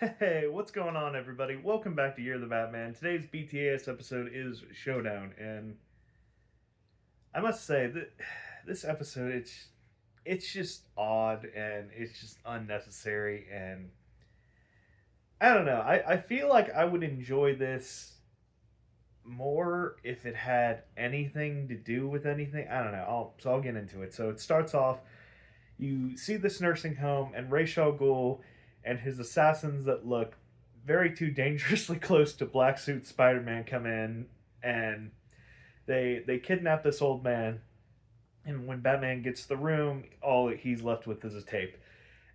Hey, what's going on, everybody? Welcome back to Year of the Batman. Today's BTAS episode is Showdown, and I must say that this episode it's just odd and it's just unnecessary, and I don't know. I feel like I would enjoy this more if it had anything to do with anything. I don't know. I'll get into it. So it starts off. You see this nursing home, and Ra's al Ghul and his assassins that look very too dangerously close to Black Suit Spider-Man come in, and they kidnap this old man. And when Batman gets to the room, all he's left with is a tape.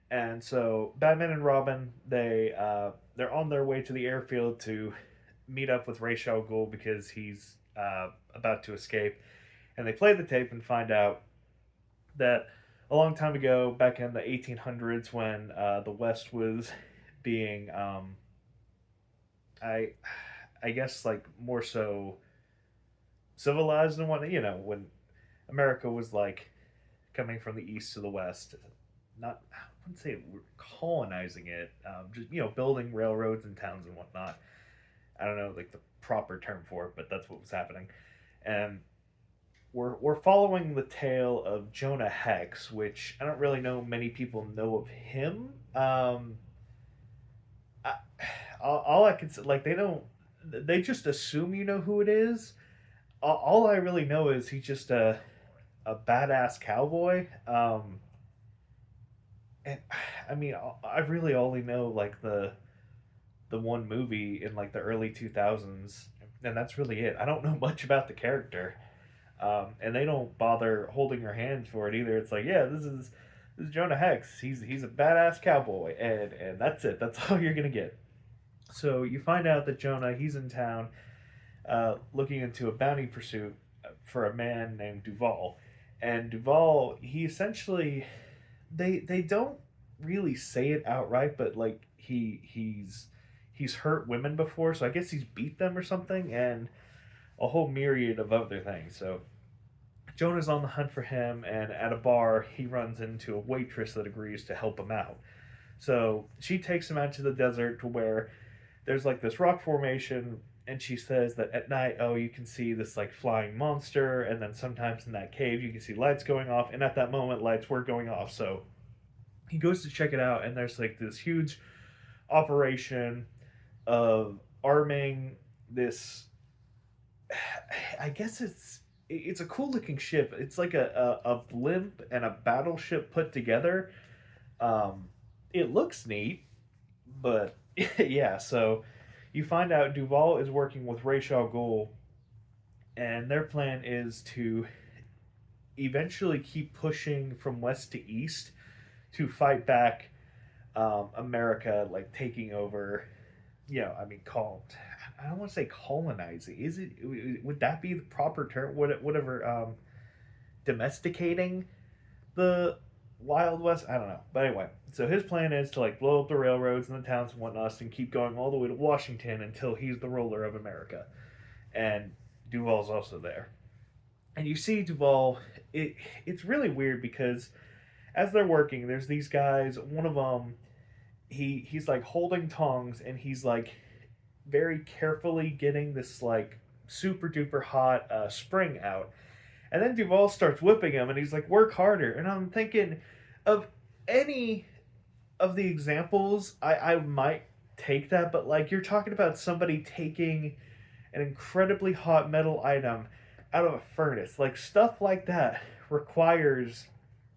And so Batman and Robin they're on their way to the airfield to meet up with Ra's al Ghul because he's about to escape. And they play the tape and find out that a long time ago, back in the 1800s, when the West was being, I, I guess, like more so civilized and whatnot. When America was like coming from the East to the West, not I wouldn't say we're colonizing it, just building railroads and towns and whatnot. I don't know like the proper term for it, but that's what was happening, and we're following the tale of Jonah Hex, which I don't really know many people know of him. I, all I can say, like they just assume you know who it is. All I really know is he's just a badass cowboy. And I mean, I really only know like the one movie in like the early 2000s, and that's really it. I don't know much about the character. And they don't bother holding her hands for it either. It's like, yeah, this is Jonah Hex. He's a badass cowboy, and that's it. That's all you're gonna get. So you find out that Jonah he's in town, looking into a bounty pursuit for a man named Duval, and Duval he essentially they don't really say it outright, but like he's hurt women before, so I guess he's beat them or something, and a whole myriad of other things. So Jonah's on the hunt for him, and at a bar, he runs into a waitress that agrees to help him out. So she takes him out to the desert to where there's like this rock formation, and she says that at night, oh, you can see this like flying monster, and then sometimes in that cave, you can see lights going off, and at that moment, lights were going off. So he goes to check it out, and there's like this huge operation of arming this. I guess it's a cool looking ship. It's like a blimp and a battleship put together. It looks neat, but yeah. So you find out Duval is working with Ra's al Ghul, and their plan is to eventually keep pushing from west to east to fight back America, like taking over. I mean, I don't want to say colonizing. Is it? Would that be the proper term? Whatever. Domesticating the Wild West. I don't know. But anyway, so his plan is to like blow up the railroads and the towns and whatnot, and keep going all the way to Washington until he's the ruler of America. And Duval's also there. And you see Duval. It's really weird because as they're working, there's these guys. One of them, he's like holding tongs, and he's like very carefully getting this like super duper hot spring out. And then Duval starts whipping him, and he's like, work harder. And I'm thinking of any of the examples, I might take that, but like you're talking about somebody taking an incredibly hot metal item out of a furnace. Like stuff like that requires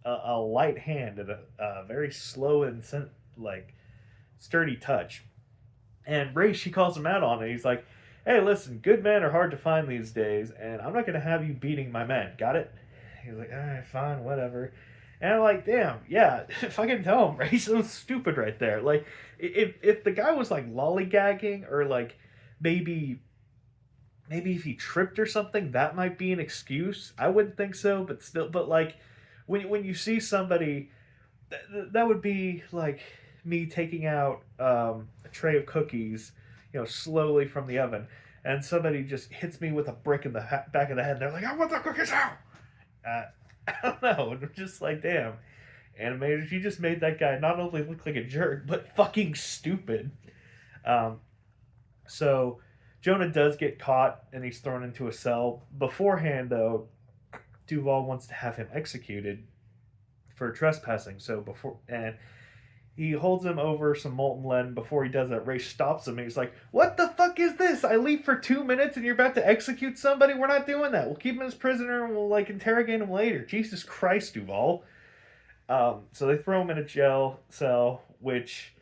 a light hand and a very slow and like sturdy touch. And Ray, she calls him out on it. He's like, hey, listen, good men are hard to find these days, and I'm not going to have you beating my men. Got it? He's like, all right, fine, whatever. And I'm like, damn, yeah, if I can tell him, Ray's so stupid right there. Like, if the guy was like lollygagging or like maybe if he tripped or something, that might be an excuse. I wouldn't think so, but still, but like when you see somebody, that would be like me taking out a tray of cookies, slowly from the oven, and somebody just hits me with a brick in the back of the head. And they're like, "I want the cookies out." Uh, I don't know. I'm just like, damn. animators, you just made that guy not only look like a jerk, but fucking stupid. Um, so Jonah does get caught and he's thrown into a cell. Beforehand, though, Duval wants to have him executed for trespassing. So before and he holds him over some molten lead. And before he does that, Ray stops him and he's like, "What the fuck is this? I leave for 2 minutes and you're about to execute somebody? We're not doing that. We'll keep him as prisoner and we'll like interrogate him later." Jesus Christ, Duval. So they throw him in a jail cell, which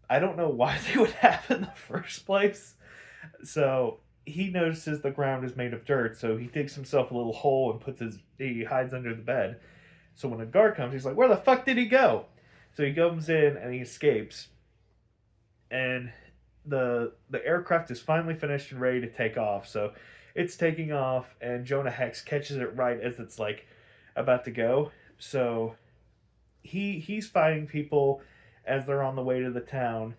I don't know why they would have in the first place. So he notices the ground is made of dirt, so he digs himself a little hole and he hides under the bed. So when a guard comes, he's like, "Where the fuck did he go?" So he comes in and he escapes. And the aircraft is finally finished and ready to take off. So it's taking off, and Jonah Hex catches it right as it's like about to go. So he's fighting people as they're on the way to the town,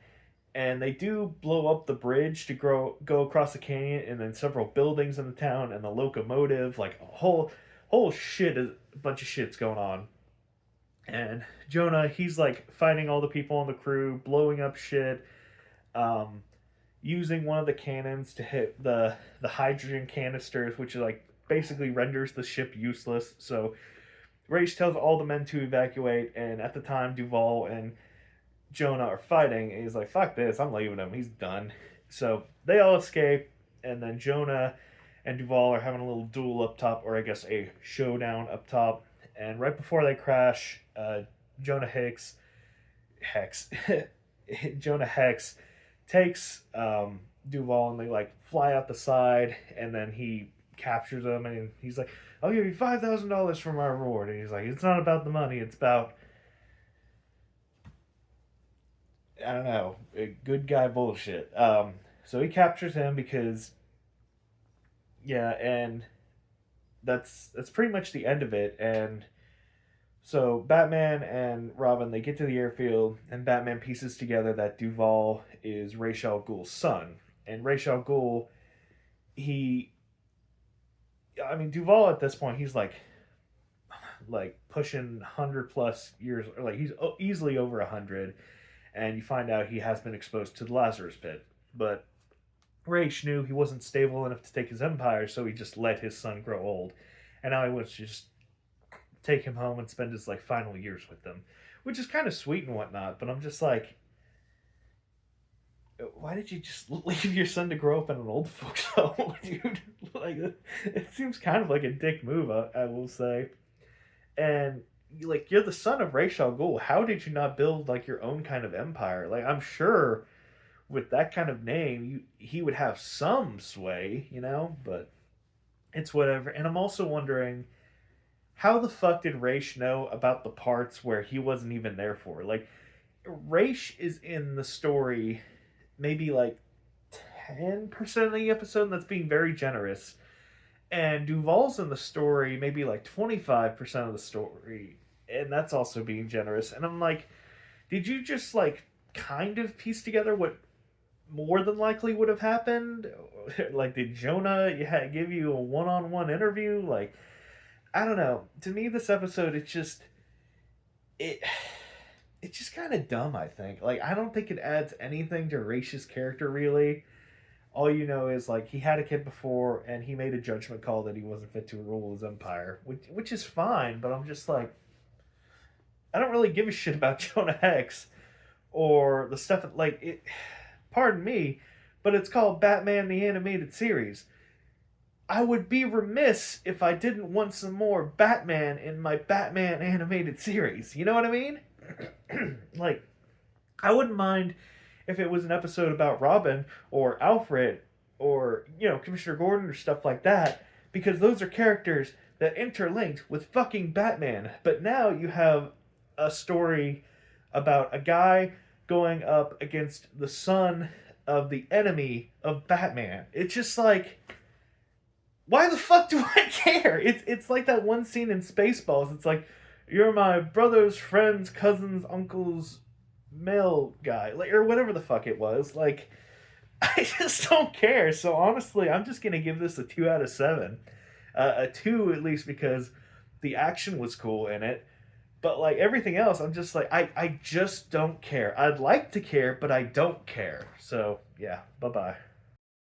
and they do blow up the bridge to go across the canyon, and then several buildings in the town and the locomotive, like a whole shit, a bunch of shit's going on. And Jonah, he's like fighting all the people on the crew, blowing up shit, um, using one of the cannons to hit the hydrogen canisters, which is like basically renders the ship useless. So Raish tells all the men to evacuate, and at the time, Duval and Jonah are fighting, and he's like, "Fuck this, I'm leaving him, he's done." So they all escape, and then Jonah and Duval are having a little duel up top, or I guess a showdown up top. And right before they crash, Jonah Hex, Jonah Hex takes Duval, and they like fly out the side, and then he captures them, and he's like, "I'll give you $5,000 for my reward." And he's like, "It's not about the money, it's about, I don't know, good guy bullshit." So he captures him because, yeah, and that's pretty much the end of it. And so Batman and Robin, they get to the airfield, and Batman pieces together that Duval is Ra's al Ghul's son. And Ra's al Ghul, he, I mean, Duval at this point, he's like pushing 100 plus years, or like he's easily over 100. And you find out he has been exposed to the Lazarus Pit. But Ra's knew he wasn't stable enough to take his empire, so he just let his son grow old. And now he wants to just take him home and spend his like final years with them, which is kind of sweet and whatnot. But I'm just like, why did you just leave your son to grow up in an old folks home, dude? Like, it seems kind of like a dick move, I will say. And like, you're the son of Ra's al Ghul. How did you not build like your own kind of empire? Like, I'm sure with that kind of name, he would have some sway, you know. But it's whatever. And I'm also wondering, how the fuck did Raish know about the parts where he wasn't even there for? Like, Raish is in the story maybe like 10% of the episode, and that's being very generous. And Duval's in the story maybe like 25% of the story, and that's also being generous. And I'm like, did you just like kind of piece together what more than likely would have happened? Like, did Jonah give you a one-on-one interview? Like, I don't know. To me, this episode, it it's just kind of dumb, I think. Like, I don't think it adds anything to Raish's character, really. All you know is, like, he had a kid before, and he made a judgment call that he wasn't fit to rule his empire, which is fine, but I'm just like, I don't really give a shit about Jonah Hex, or the stuff, like, it, pardon me, but it's called Batman the Animated Series. I would be remiss if I didn't want some more Batman in my Batman animated series. You know what I mean? Like, I wouldn't mind if it was an episode about Robin or Alfred or, you know, Commissioner Gordon or stuff like that, because those are characters that interlinked with fucking Batman. But now you have a story about a guy going up against the son of the enemy of Batman. It's just like, why the fuck do I care? It's like that one scene in Spaceballs. It's like, you're my brother's friend's cousin's uncle's male guy, like, or whatever the fuck it was. Like, I just don't care. So honestly, I'm just gonna give this a 2 out of 7, a 2 at least because the action was cool in it. But like everything else, I'm just like I just don't care. I'd like to care, but I don't care. So yeah, bye bye.